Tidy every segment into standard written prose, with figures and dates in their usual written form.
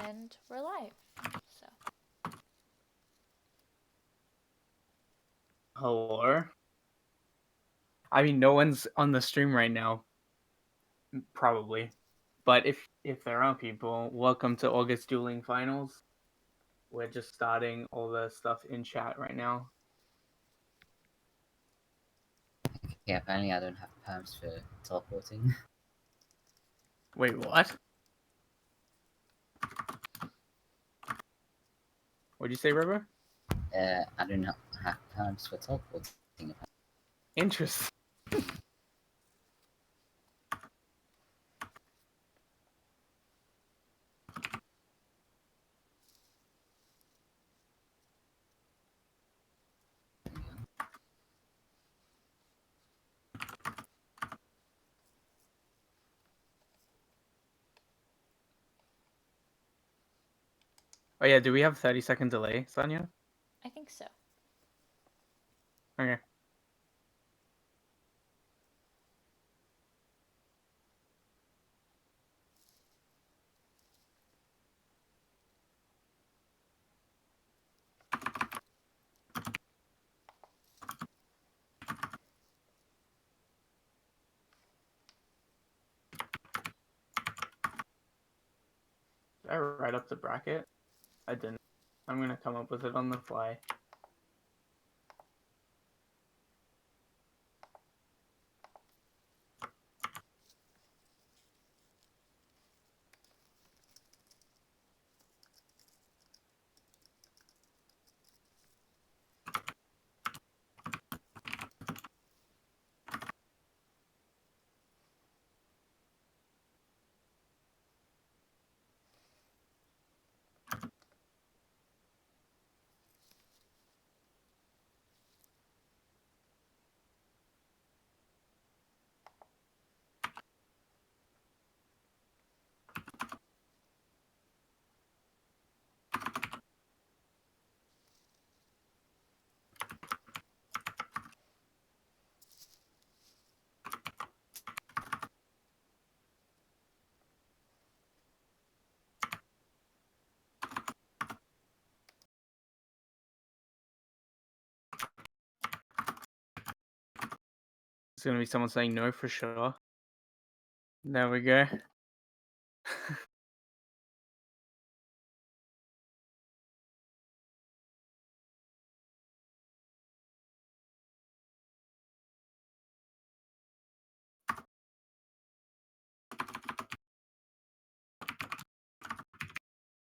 And we're live. So Hello. I mean, no one's on the stream right now, probably. But if there are people, welcome to August Dueling Finals. We're just starting all the stuff in chat right now. Yeah, apparently I don't have perms for teleporting. Wait, what? What'd you say, River? I do not have perms for teleporting. Interesting. Oh yeah, do we have 30-second delay, Sunnya? I think so. Okay. Did I write up the bracket? I didn't. I'm gonna come up with it on the fly. It's gonna be someone saying no for sure. There we go.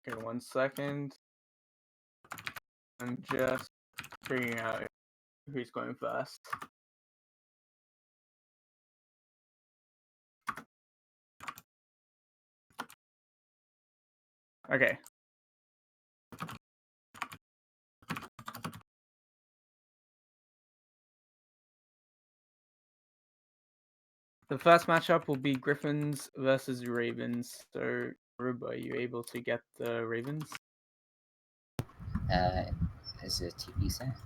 Okay, 1 second. I'm just figuring out who's going first. Okay. The first matchup will be Griffins versus Ravens. So, Rub, are you able to get the Ravens? Is it TP set?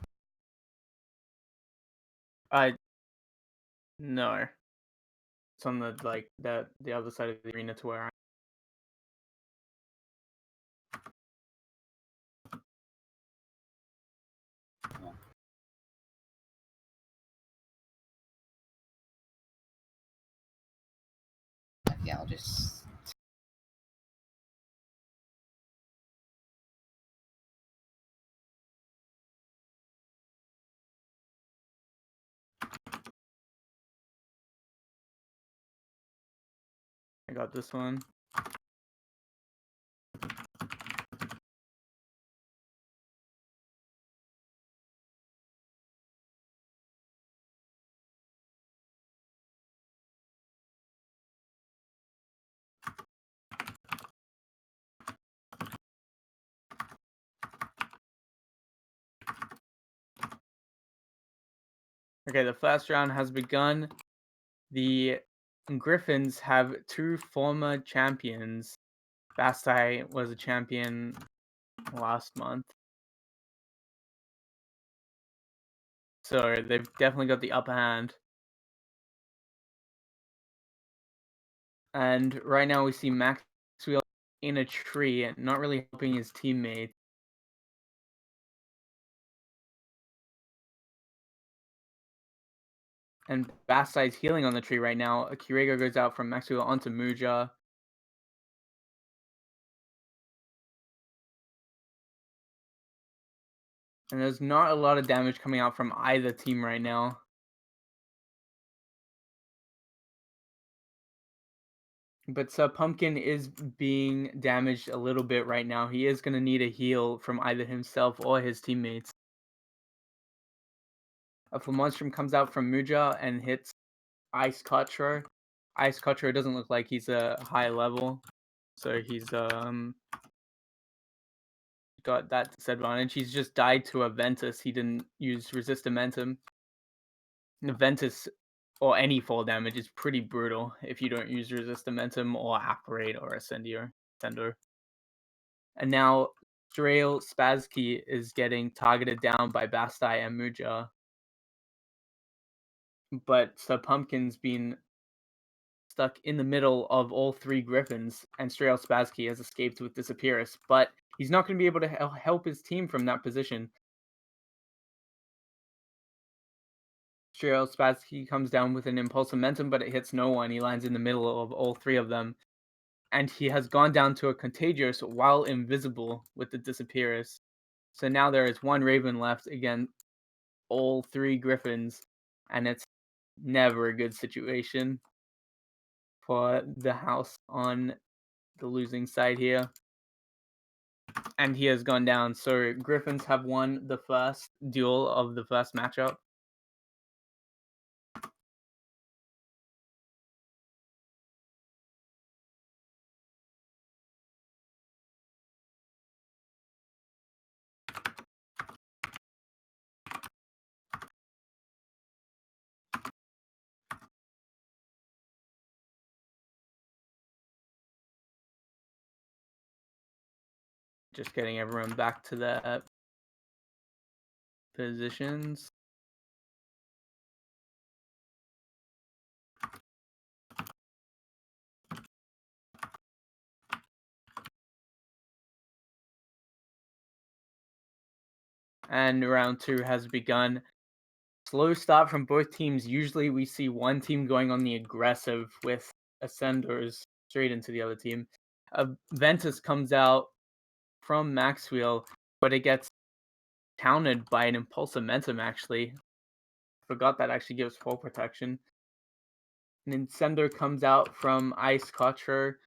No. It's on the the other side of the arena to where I am. Yeah, I'll just... I got this one. Okay, the first round has begun. The Griffins have two former champions. Bastai was a champion last month. So they've definitely got the upper hand. And right now we see Maxwell in a tree and not really helping his teammates. And Bastai's healing on the tree right now. Kirego goes out from Maxwell onto Muja. And there's not a lot of damage coming out from either team right now. But Sir Pumpkin is being damaged a little bit right now. He is going to need a heal from either himself or his teammates. A Flamonstrum comes out from Muja and hits Ice Cutro. Ice Cutro doesn't look like he's a high level. So he's got that disadvantage. He's just died to a Ventus. He didn't use Resist Momentum. The Ventus or any fall damage is pretty brutal if you don't use Resist Momentum or Apparate or Ascender. And now Strail Spazkey is getting targeted down by Bastai and Muja. But Sir Pumpkin's been stuck in the middle of all three Griffins, and Strail Spazkey has escaped with Disappearance, but he's not going to be able to help his team from that position. Strail Spazkey comes down with an Impulse Momentum, but it hits no one. He lands in the middle of all three of them. And he has gone down to a Contagious while invisible with the Disappearance. So now there is one Raven left against all three Griffins, and it's never a good situation for the house on the losing side here. And he has gone down. So Griffins have won the first duel of the first matchup. Just getting everyone back to their positions. And round 2 has begun. Slow start from both teams. Usually we see one team going on the aggressive with Ascenders straight into the other team. Ventus comes out from Maxwell, but it gets countered by an Impulse Momentum, actually. Forgot that actually gives full protection. And Incender comes out from Ice Cutcher,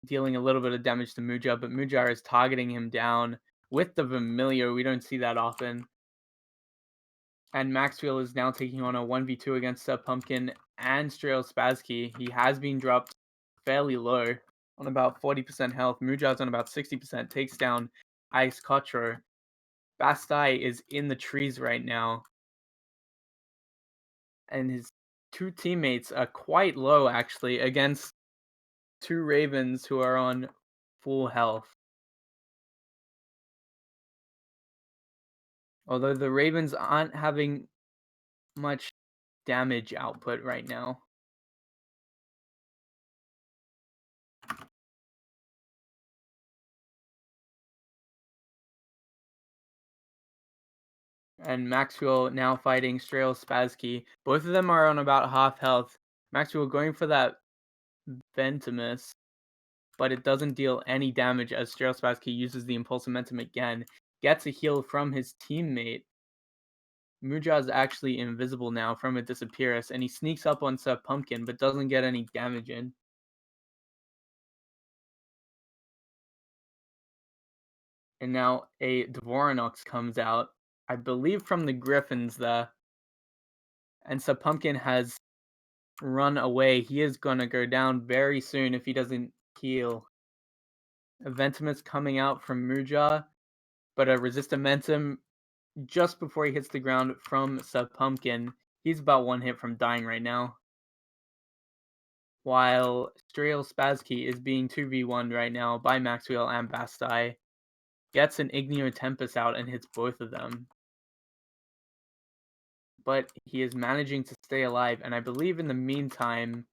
dealing a little bit of damage to Muja, but Muja is targeting him down with the Familiar. We don't see that often. And Maxwell is now taking on a 1v2 against Sir Pumpkin and Strail Spazkey. He has been dropped fairly low on about 40% health. Muja's on about 60%, takes down Ice Cutcher. Bastai is in the trees right now. And his two teammates are quite low, actually, against two Ravens who are on full health. Although the Ravens aren't having much damage output right now. And Maxwell now fighting Strail Spazkey. Both of them are on about half health. Maxwell going for that Ventimus, but it doesn't deal any damage as Strail Spazkey uses the Impulse Momentum again. Gets a heal from his teammate. Muja is actually invisible now from a Disappearance, and he sneaks up on Sir Pumpkin, but doesn't get any damage in. And now a Dvoranox comes out, I believe from the Griffins there. And Sir Pumpkin has run away. He is going to go down very soon if he doesn't heal. Ventimus coming out from Muja, but a Resist Momentum just before he hits the ground from Sir Pumpkin. He's about one hit from dying right now. While Strail Spazkey is being 2v1 right now by Maxwell and Bastai. Gets an Igneo Tempest out and hits both of them. But he is managing to stay alive, and I believe in the meantime,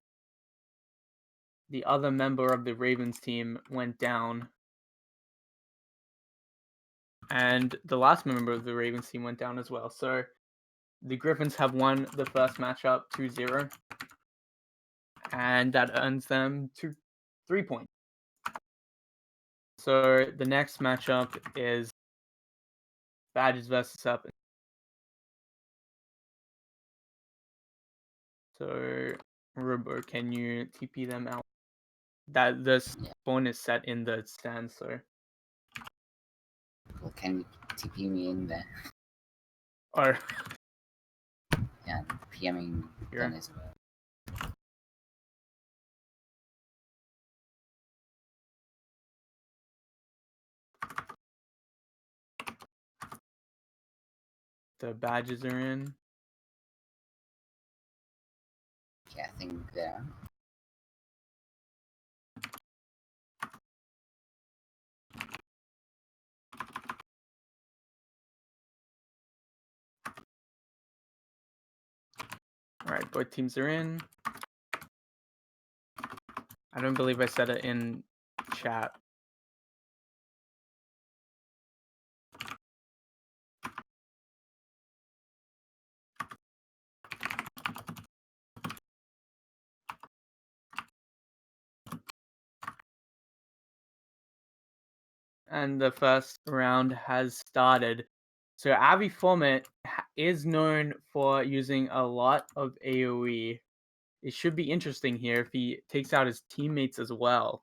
the other member of the Ravens team went down. And the last member of the Ravens team went down as well. So the Griffins have won the first matchup 2-0. And that earns them 3 points. So the next matchup is Badges versus Serpents. So Robo, can you TP them out? That the spawn is set in the stand, so. Well, can you TP me in there? Or Yeah, PMing Here. done as well. the badges are in. Okay, I think there. Alright, both teams are in. I don't believe I said it in chat. And the first round has started. So Avi Format is known for using a lot of AoE. It should be interesting here if he takes out his teammates as well.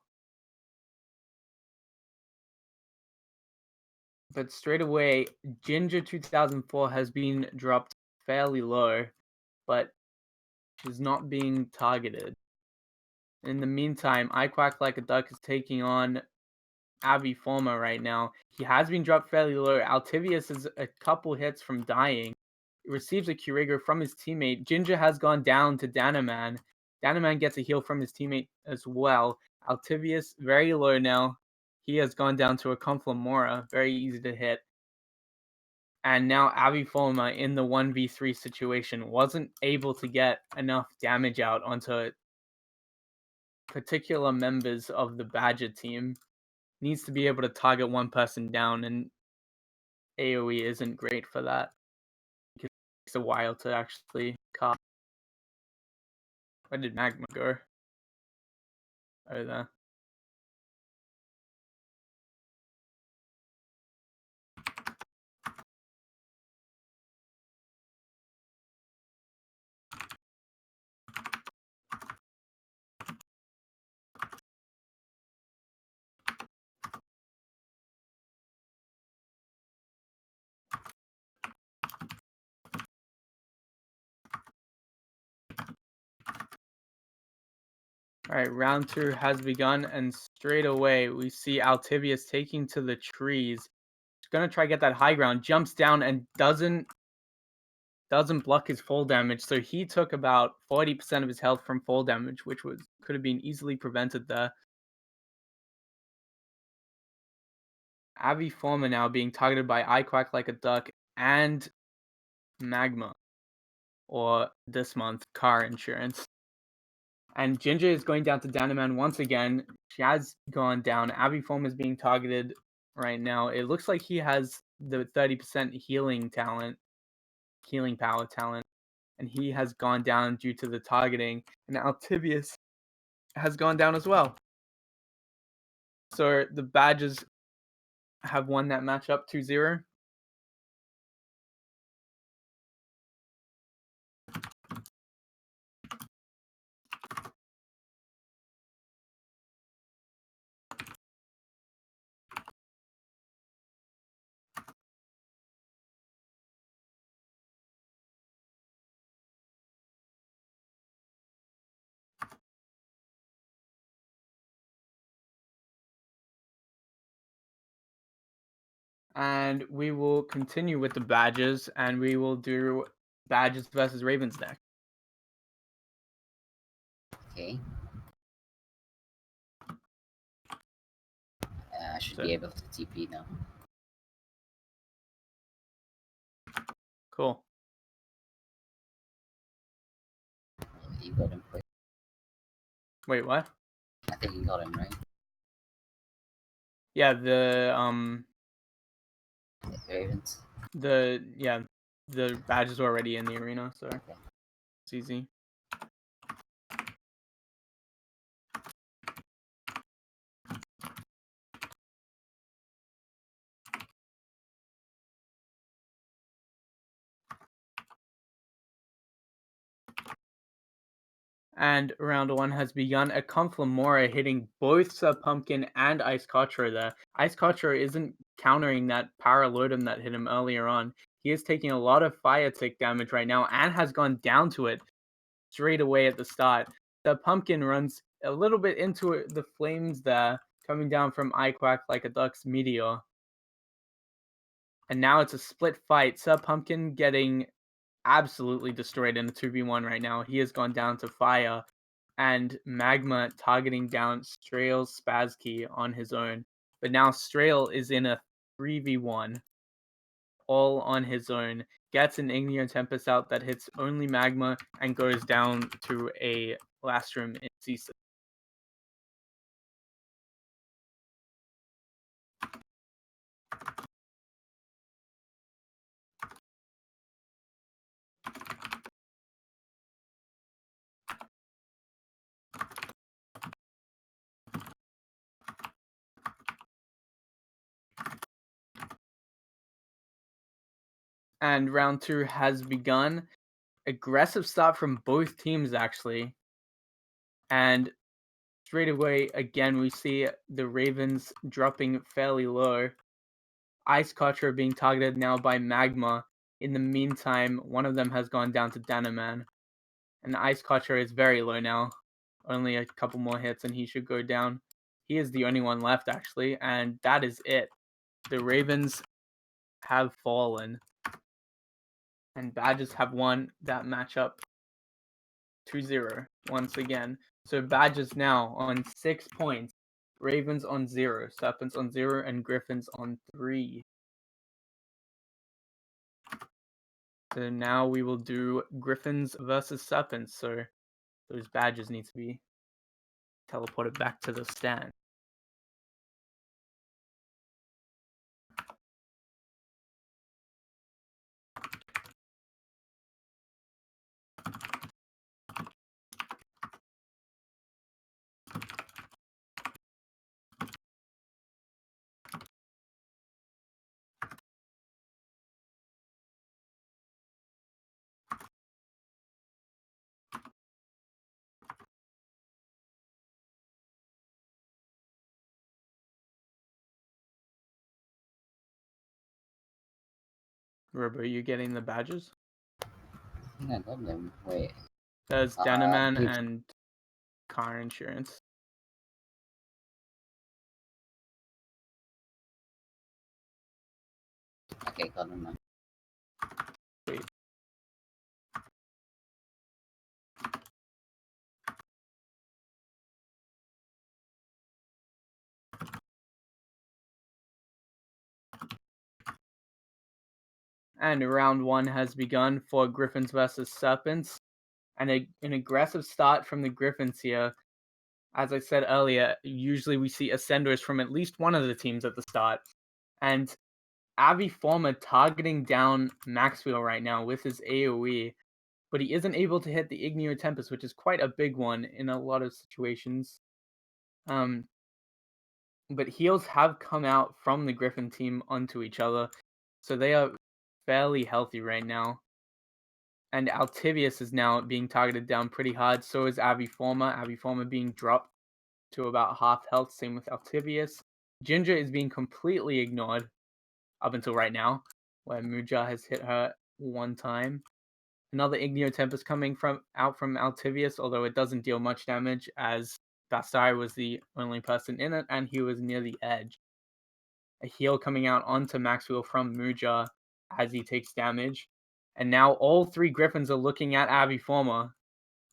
But straight away, Ginger 2004 has been dropped fairly low, but is not being targeted. In the meantime, I Quack Like a Duck is taking on Avi Forma right now. He has been dropped fairly low. Altivius is a couple hits from dying. He receives a Curator from his teammate. Ginger has gone down to Danaman. Danaman gets a heal from his teammate as well. Altivius very low now. He has gone down to a Conflamora. Very easy to hit. And now Avi Forma in the 1v3 situation wasn't able to get enough damage out onto particular members of the Badger team. Needs to be able to target one person down, and AoE isn't great for that. It takes a while to actually cast. Where did Magma go? Oh, there. Alright, round 2 has begun, and straight away we see Altivius taking to the trees. He's gonna try to get that high ground, jumps down and doesn't block his fall damage, so he took about 40% of his health from fall damage, which could have been easily prevented there. Avi Forma now being targeted by I Quack Like a Duck and Magma, or this month, car insurance. And Ginger is going down to Danaman once again. She has gone down. Avi Forma is being targeted right now. It looks like he has the 30% healing power talent, and he has gone down due to the targeting. And Altivius has gone down as well. So the Badgers have won that matchup 2-0. And we will continue with the Badgers, and we will do Badgers versus Ravens next. Okay. I should be able to TP now. Cool. You got him quick. Wait, what? think he got him, right? Yeah, Ravens. the badge is already in the arena, so Okay. it's easy. And round 1 has begun. A Conflamora hitting both Sir Pumpkin and Ice Cotcher there. Ice Cotcher isn't countering that Paralodum that hit him earlier on. He is taking a lot of fire tick damage right now and has gone down to it straight away at the start. The Pumpkin runs a little bit into the flames there, coming down from Iquack like a duck's meteor. And now it's a split fight. Sir Pumpkin getting absolutely destroyed in a 2v1 right now. He has gone down to fire, and Magma targeting down Strail's Spazkey on his own. But now Strail is in a 3v1 all on his own, gets an Igneo Tempest out that hits only Magma and goes down to a Lastrum in C6. And round 2 has begun. Aggressive start from both teams, actually. And straight away, again, we see the Ravens dropping fairly low. Ice Cotcher being targeted now by Magma. In the meantime, one of them has gone down to Danaman. And Ice Cotcher is very low now. Only a couple more hits and he should go down. He is the only one left, actually. And that is it. The Ravens have fallen. And Badges have won that matchup 2-0 once again. So Badges now on 6 points. Ravens on 0. Serpents on 0. And Griffins on 3. So now we will do Griffins versus Serpents. So those badges need to be teleported back to the stand. Robo, are you getting the badges? I think I got them. Wait. There's Danaman dude. and car insurance. Okay, got them now. Wait. And round 1 has begun for Griffins versus Serpents. And an aggressive start from the Griffins here. As I said earlier, usually we see Ascenders from at least one of the teams at the start. And Avi Former targeting down Maxwell right now with his AoE. But he isn't able to hit the Igneo Tempest, which is quite a big one in a lot of situations. But heals have come out from the Griffin team onto each other, so they are fairly healthy right now. And Altivius is now being targeted down pretty hard, so is Avi Former. Avi Former being dropped to about half health, same with Altivius. Ginger is being completely ignored up until right now, where Muja has hit her one time. Another Igneo Tempest coming out from Altivius, although it doesn't deal much damage, as Bastai was the only person in it, and he was near the edge. A heal coming out onto Maxwell from Muja as he takes damage. And now all 3 Griffins are looking at Avi Former.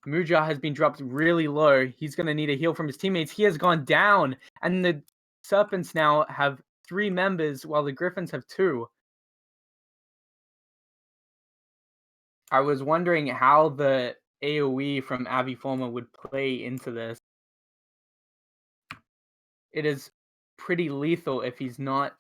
Muja has been dropped really low. He's going to need a heal from his teammates. He has gone down. And the Serpents now have 3 members, while the Griffins have 2. I was wondering how the AoE from Avi Former would play into this. it is pretty lethal if he's not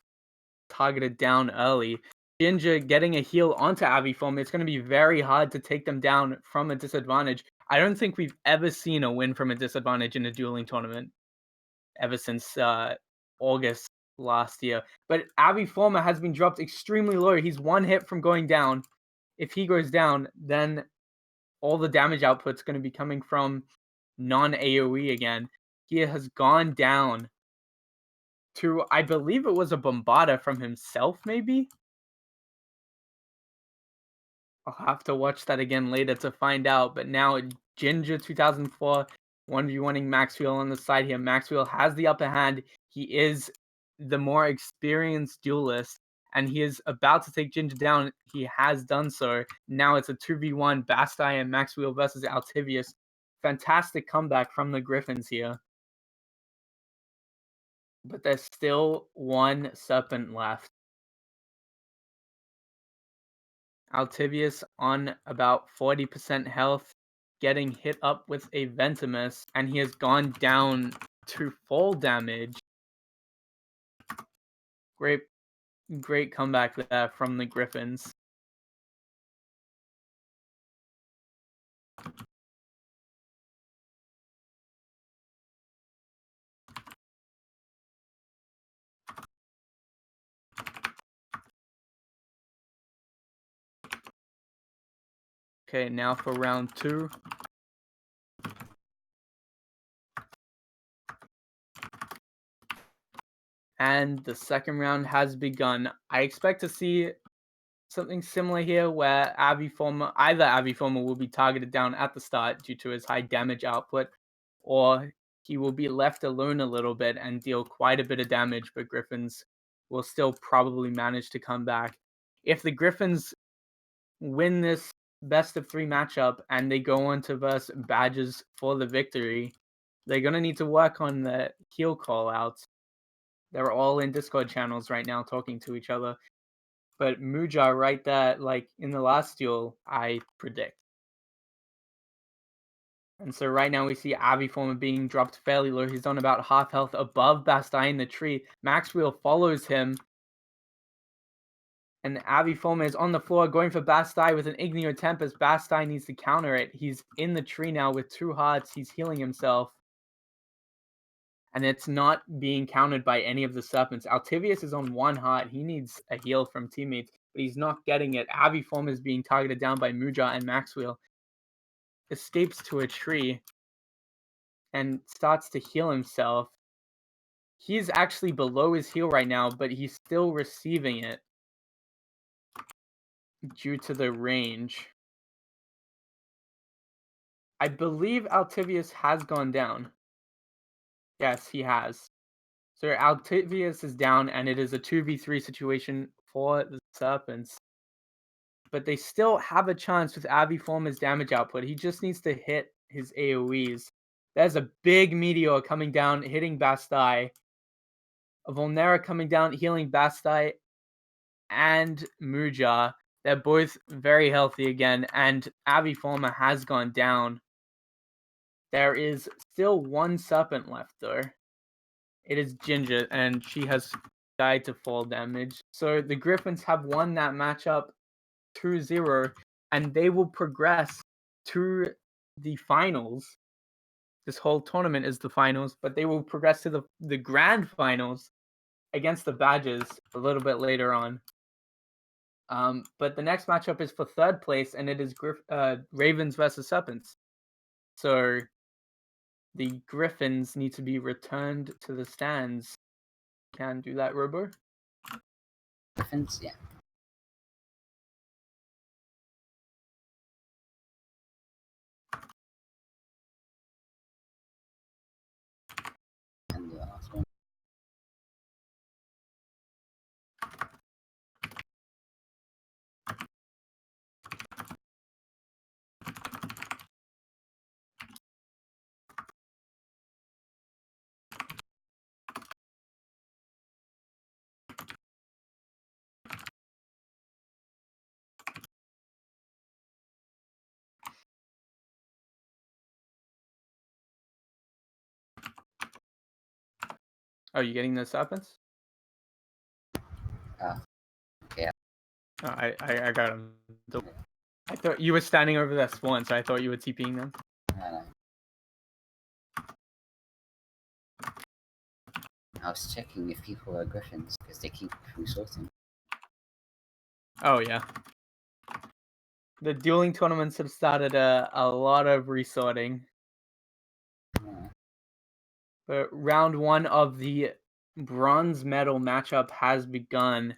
targeted down early. Ginger getting a heal onto Aviform, it's going to be very hard to take them down from a disadvantage. I don't think we've ever seen a win from a disadvantage in a dueling tournament ever since August last year. But Aviformer has been dropped extremely low. He's one hit from going down. If he goes down, then all the damage output's going to be coming from non-AoE again. He has gone down to, I believe it was a Bombarda from himself, maybe? I'll have to watch that again later to find out. But now Ginger 2004, 1v1ing Maxwell on the side here. Maxwell has the upper hand. He is the more experienced duelist, and he is about to take Ginger down. He has done so. Now it's a 2v1 Basti and Maxwell versus Altivius. Fantastic comeback from the Griffins here. But there's still one Serpent left. Altivius on about 40% health, getting hit up with a Ventimus, and he has gone down to full damage. Great comeback there from the Griffins. Okay, now for round 2. And the second round has begun. I expect to see something similar here where either Aviformer will be targeted down at the start due to his high damage output, or he will be left alone a little bit and deal quite a bit of damage, but Griffins will still probably manage to come back. If the Griffins win this best of 3 matchup and they go on to verse Badges for the victory, they're going to need to work on the heal callouts. They're all in Discord channels right now talking to each other. But Muja right there, like in the last duel, I predict. And so right now we see Aviformer being dropped fairly low. He's on about half health above Basti in the tree. Maxwell follows him. And Aviformer is on the floor going for Basti with an Igneo Tempest. Basti needs to counter it. He's in the tree now with 2 hearts. He's healing himself. And it's not being countered by any of the Serpents. Altivius is on 1 heart. He needs a heal from teammates, but he's not getting it. Aviformer is being targeted down by Muja, and Maxwell escapes to a tree and starts to heal himself. He's actually below his heal right now, but he's still receiving it due to the range. I believe Altivius has gone down. Yes, he has. So Altivius is down, and it is a 2v3 situation for the Serpents. But they still have a chance with Aviformer's damage output. He just needs to hit his AoEs. There's a big meteor coming down, hitting Basti. A Volnera coming down, healing Basti and Muja. They're both very healthy again, and Aviformer has gone down. There is still one Serpent left, though. It is Ginger, and she has died to fall damage. So the Griffins have won that matchup 2-0, and they will progress to the finals. This whole tournament is the finals, but they will progress to the grand finals against the Badges a little bit later on. But the next matchup is for 3rd place, and it is Ravens versus Serpents. So the Griffins need to be returned to the stands. Can do that, Robo? Griffins, yeah. And the last one. Oh, you getting the Serpents? Yeah. Oh, I got him. I thought you were standing over that spawn, so I thought you were TPing them. No. I was checking if people are Griffins because they keep resorting. Oh yeah. The dueling tournaments have started a lot of resorting. Yeah. But round 1 of the bronze medal matchup has begun.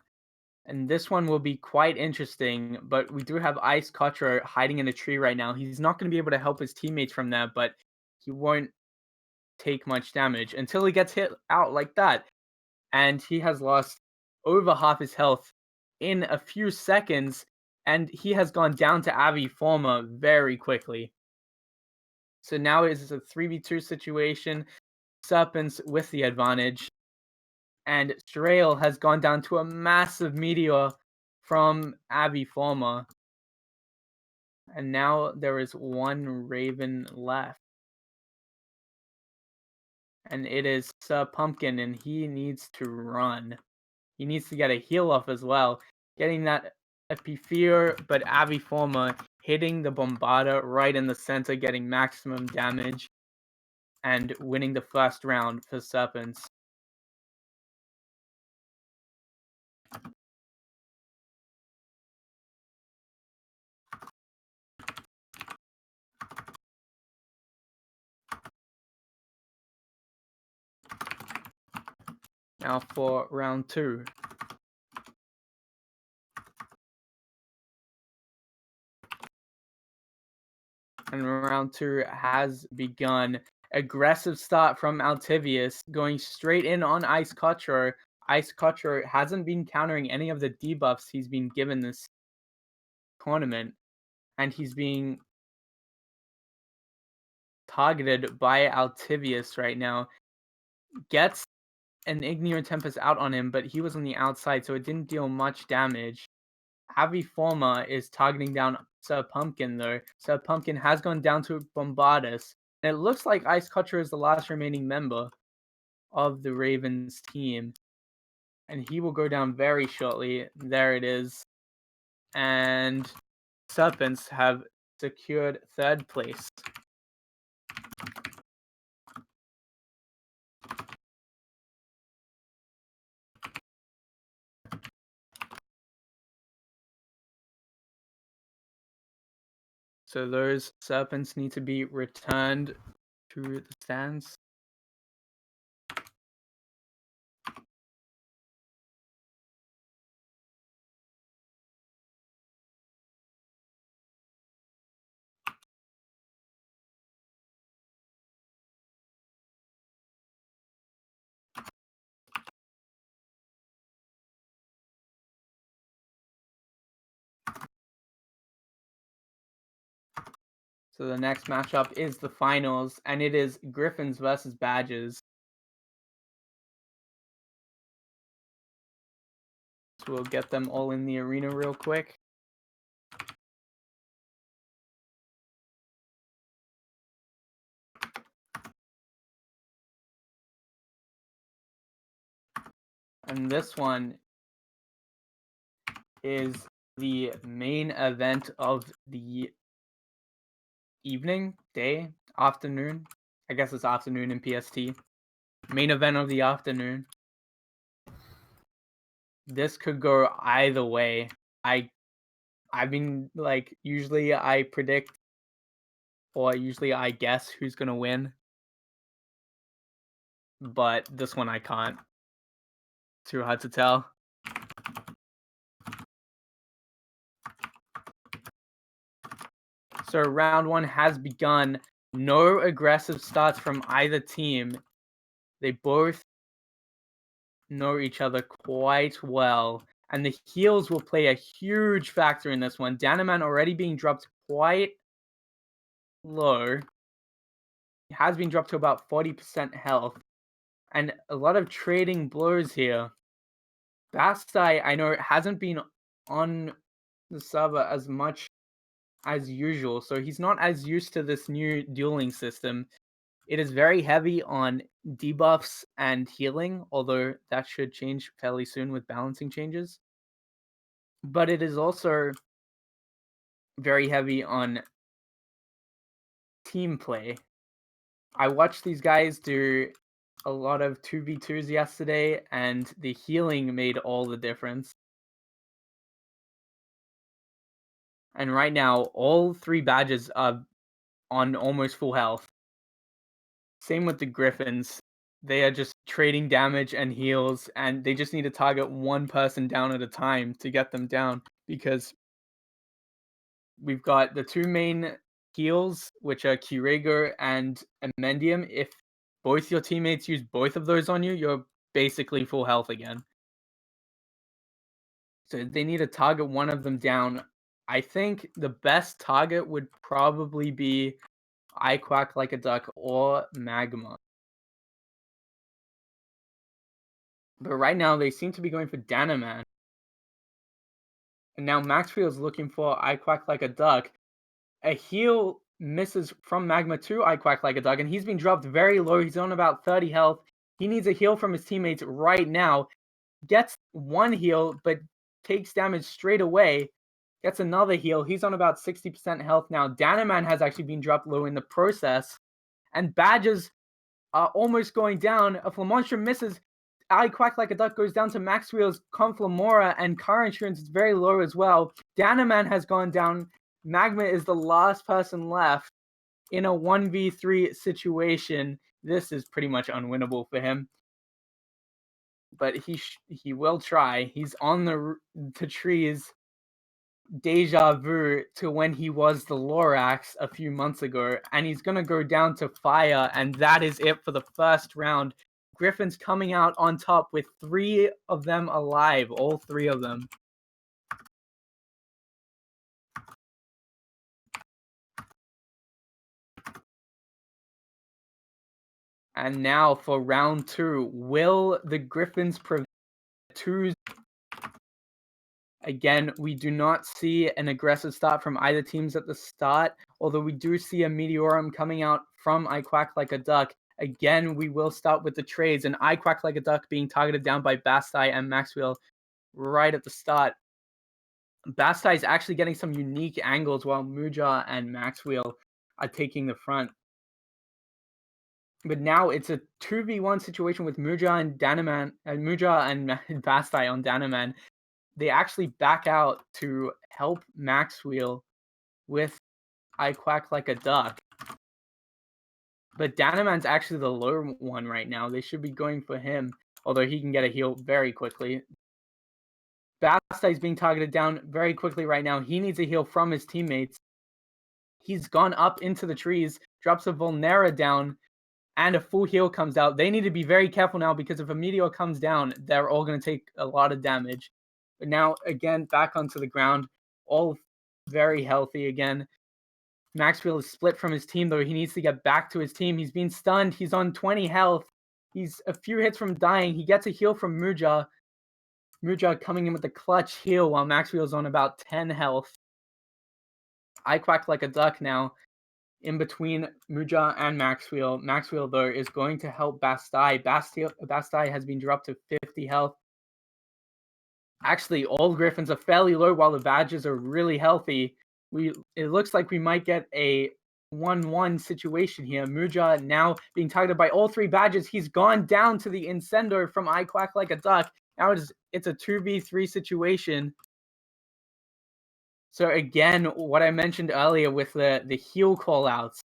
And this one will be quite interesting, but we do have Ice Cutcher hiding in a tree right now. He's not going to be able to help his teammates from that, but he won't take much damage until he gets hit out like that. And he has lost over half his health in a few seconds, and he has gone down to Avi Forma very quickly. So now it is a 3v2 situation. Serpents with the advantage. And Strail has gone down to a massive meteor from Avi Forma. And now there is one Raven left. And it is Sir Pumpkin, and he needs to run. He needs to get a heal off as well. Getting that Epiphere, but Avi Forma hitting the Bombarda right in the center, getting maximum damage. And winning the first round for Serpents. Now for round 2. And round 2 has begun. Aggressive start from Altivius, going straight in on Ice Cutcher. Ice Cutcher hasn't been countering any of the debuffs he's been given this tournament. And he's being targeted by Altivius right now. Gets an Igneous Tempest out on him, but he was on the outside, so it didn't deal much damage. Avi Forma is targeting down Sir Pumpkin, though. Sir Pumpkin has gone down to Bombardus. And it looks like Ice Cutcher is the last remaining member of the Ravens team. And he will go down very shortly. There it is. And Serpents have secured 3rd place. So those Serpents need to be returned to the stands. So the next matchup is the finals, and it is Griffins versus Badges. So we'll get them all in the arena real quick. And this one is the main event of the evening, day, afternoon. I guess it's afternoon in PST. Main event of the afternoon. This could go either way. I mean, like, usually I predict, or usually I guess who's gonna win. But this one I can't. Too hard to tell. So round 1 has begun. No aggressive starts from either team. They both know each other quite well. And the heals will play a huge factor in this one. Danaman already being dropped quite low. He has been dropped to about 40% health. And a lot of trading blows here. Bastai, I know, hasn't been on the server as much as usual, so he's not as used to this new dueling system. It is very heavy on debuffs and healing, although that should change fairly soon with balancing changes. But it is also very heavy on team play. I watched these guys do a lot of 2v2s yesterday, and the healing made all the difference. And right now, all 3 badges are on almost full health. Same with the Griffins. They are just trading damage and heals, and they just need to target one person down at a time to get them down, because we've got the 2 main heals, which are Curago and Amendium. If both your teammates use both of those on you, you're basically full health again. So they need to target one of them down. I think the best target would probably be I Quack Like a Duck or Magma. But right now, they seem to be going for Danaman. And now Maxfield's looking for I Quack Like a Duck. A heal misses from Magma to I Quack Like a Duck, and he's been dropped very low. He's on about 30 health. He needs a heal from his teammates right now. Gets one heal, but takes damage straight away. Gets another heal. He's on about 60% health now. Danaman has actually been dropped low in the process. And badges are almost going down. A Flamonstrum misses. I Quack Like a Duck goes down to Maxwell's Conflamora, and car insurance is very low as well. Danaman has gone down. Magma is the last person left in a 1v3 situation. This is pretty much unwinnable for him. But he will try. He's on the trees. Deja vu to when he was the Lorax a few months ago, and he's gonna go down to fire, and that is it for the first round. Griffins coming out on top with 3 of them alive, all 3 of them. And now for round 2, will the Griffins prevent 2s? Again, we do not see an aggressive start from either teams at the start, although we do see a Meteorum coming out from I Quack Like a Duck. Again, we will start with the trades, and I Quack Like a Duck being targeted down by Bastai and Maxwell right at the start. Bastai is actually getting some unique angles while Muja and Maxwell are taking the front. But now it's a 2v1 situation with Muja and Danaman, and Muja and Bastai on Danaman. They actually back out to help Maxwell with I Quack Like a Duck. But Danaman's actually the lower one right now. They should be going for him, although he can get a heal very quickly. Bastai's being targeted down very quickly right now. He needs a heal from his teammates. He's gone up into the trees, drops a Vulnera down, and a full heal comes out. They need to be very careful now, because if a meteor comes down, they're all going to take a lot of damage. But now, again, back onto the ground, all very healthy again. Maxwell is split from his team, though. He needs to get back to his team. He's been stunned. He's on 20 health. He's a few hits from dying. He gets a heal from Muja. Muja coming in with a clutch heal while Maxwell's on about 10 health. I Quack Like a Duck now in between Muja and Maxwell. Maxwell, though, is going to help Bastai. Bastai has been dropped to 50 health. Actually, all Griffins are fairly low while the badges are really healthy. It looks like we might get a 1-1 situation here. Muja now being targeted by all 3 badges. He's gone down to the Incender from I Quack Like a Duck. Now it's a 2v3 situation. So again, what I mentioned earlier with the heal callouts.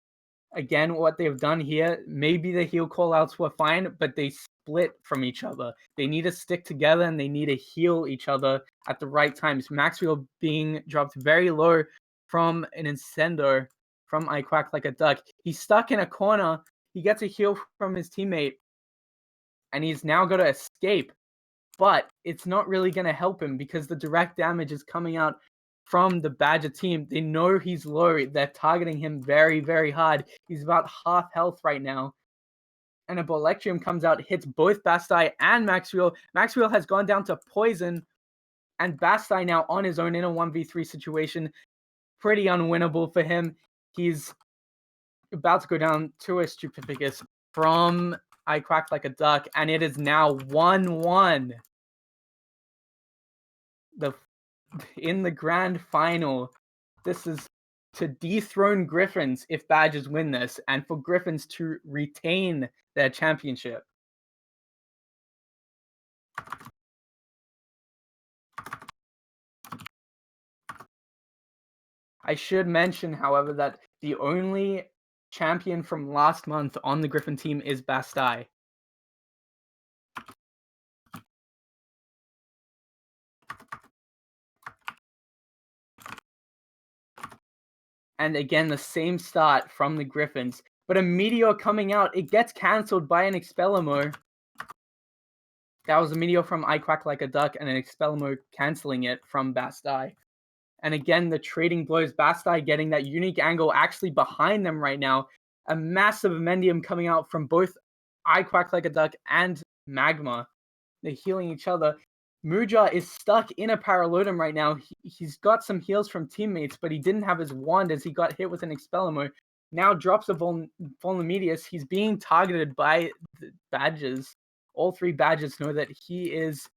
Again, what they've done here, maybe the heal callouts were fine, but they split from each other. They need to stick together, and they need to heal each other at the right times. Maxwell being dropped very low from an Incender from I Quack Like a Duck. He's stuck in a corner. He gets a heal from his teammate, and he's now got to escape. But it's not really going to help him, because the direct damage is coming out from the Badger team. They know he's low. They're targeting him very, very hard. He's about half health right now. And a Bolectrium comes out, hits both Bastai and Maxwell. Maxwell has gone down to poison, and Bastai now on his own in a 1v3 situation. Pretty unwinnable for him. He's about to go down to a Stupificus from I Quack Like a Duck, and it is now 1-1. In the grand final, this is to dethrone Griffins if Badgers win this, and for Griffins to retain their championship. I should mention, however, that the only champion from last month on the Griffin team is Bastai. And again, the same start from the Griffins. But a meteor coming out, it gets cancelled by an Expellimo. That was a meteor from I Quack Like a Duck and an Expellimo cancelling it from Bastai. And again, the trading blows. Bastai getting that unique angle actually behind them right now. A massive Amendium coming out from both I Quack Like a Duck and Magma. They're healing each other. Muja is stuck in a Paralodum right now. He's got some heals from teammates, but he didn't have his wand as he got hit with an Expellimo. Now drops a Volnamidius. He's being targeted by the Badges. All three Badges know that he is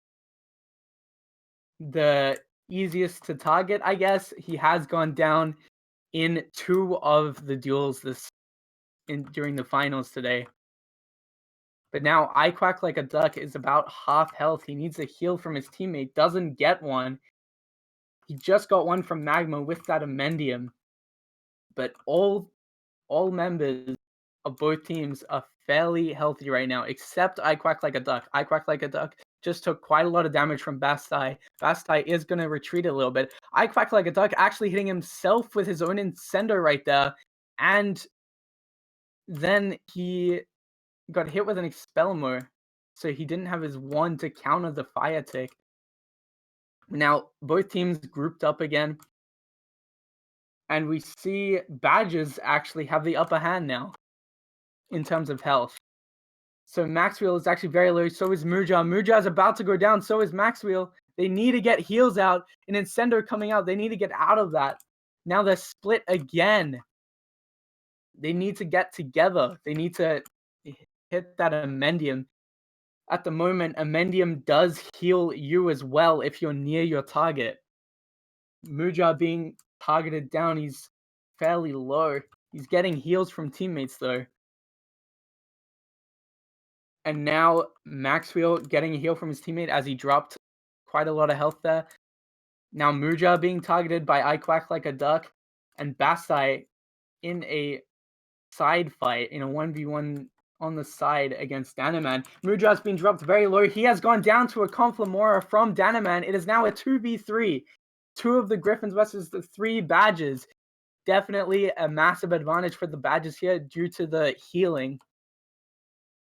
the easiest to target, I guess. He has gone down in 2 of the duels during the finals today. But now I Quack Like a Duck is about half health. He needs a heal from his teammate. Doesn't get one. He just got one from Magma with that Amendium. But all members of both teams are fairly healthy right now, except I Quack Like a Duck. I Quack Like a Duck just took quite a lot of damage from Bastai. Bastai is going to retreat a little bit. I Quack Like a Duck actually hitting himself with his own Incender right there. And then he got hit with an Expellimo, so he didn't have his wand to counter the fire tick. Now, both teams grouped up again, and we see Badges actually have the upper hand now in terms of health. So Maxwell is actually very low, so is Muja. Muja is about to go down, so is Maxwell. They need to get heals out. An Incender coming out. They need to get out of that. Now they're split again. They need to get together. They need to hit that Amendium. At the moment, Amendium does heal you as well if you're near your target. Muja being targeted down, he's fairly low. He's getting heals from teammates though. And now Maxwell getting a heal from his teammate as he dropped quite a lot of health there. Now Muja being targeted by I Quack Like a Duck, and Bastai in a side fight, in a 1v1 on the side against Danaman. Muja's been dropped very low. He has gone down to a Conflamora from Danaman. It is now a 2v3. 2 of the Griffins versus the 3 Badges. Definitely a massive advantage for the Badges here due to the healing.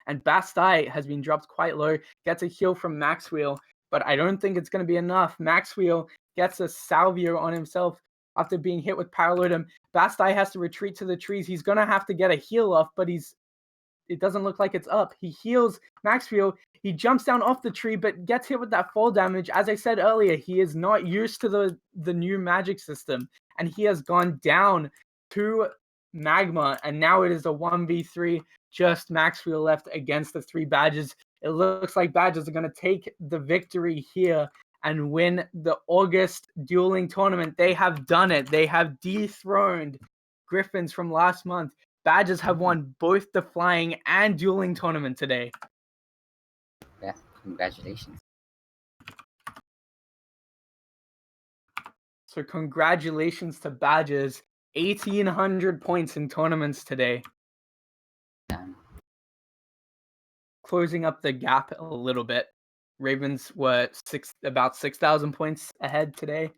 And Bastai has been dropped quite low. Gets a heal from Maxwell, but I don't think it's going to be enough. Maxwell gets a Salvio on himself after being hit with Paralodum. Bastai has to retreat to the trees. He's going to have to get a heal off, but it doesn't look like it's up. He heals Maxwell. He jumps down off the tree, but gets hit with that fall damage. As I said earlier, he is not used to the new magic system, and he has gone down to Magma, and now it is a 1v3. Just Maxwell left against the 3 Badges. It looks like Badges are going to take the victory here and win the August dueling tournament. They have done it. They have dethroned Griffins from last month. Badges have won both the flying and dueling tournament today. Yeah, congratulations. So congratulations to Badges. 1,800 points in tournaments today. Closing up the gap a little bit. Ravens were about 6,000 points ahead today.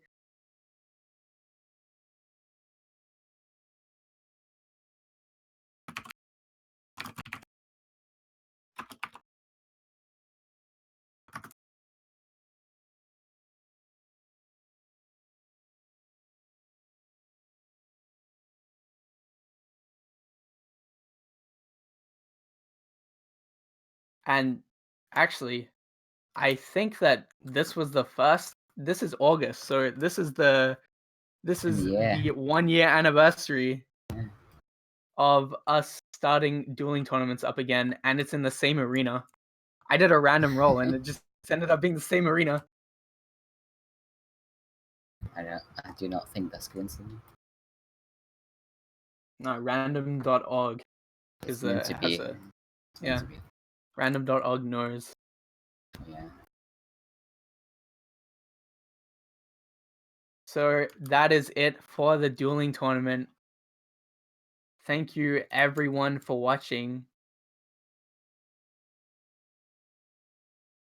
And actually, I think that this was the first. This is August, so this is the 1 year anniversary. of us starting dueling tournaments up again, and it's in the same arena. I did a random roll, and it just ended up being the same arena. I do not think that's coincidence. No, random.org It's is meant to be. has a It's meant yeah. to be. Random.org knows. Yeah. So that is it for the dueling tournament. Thank you everyone for watching.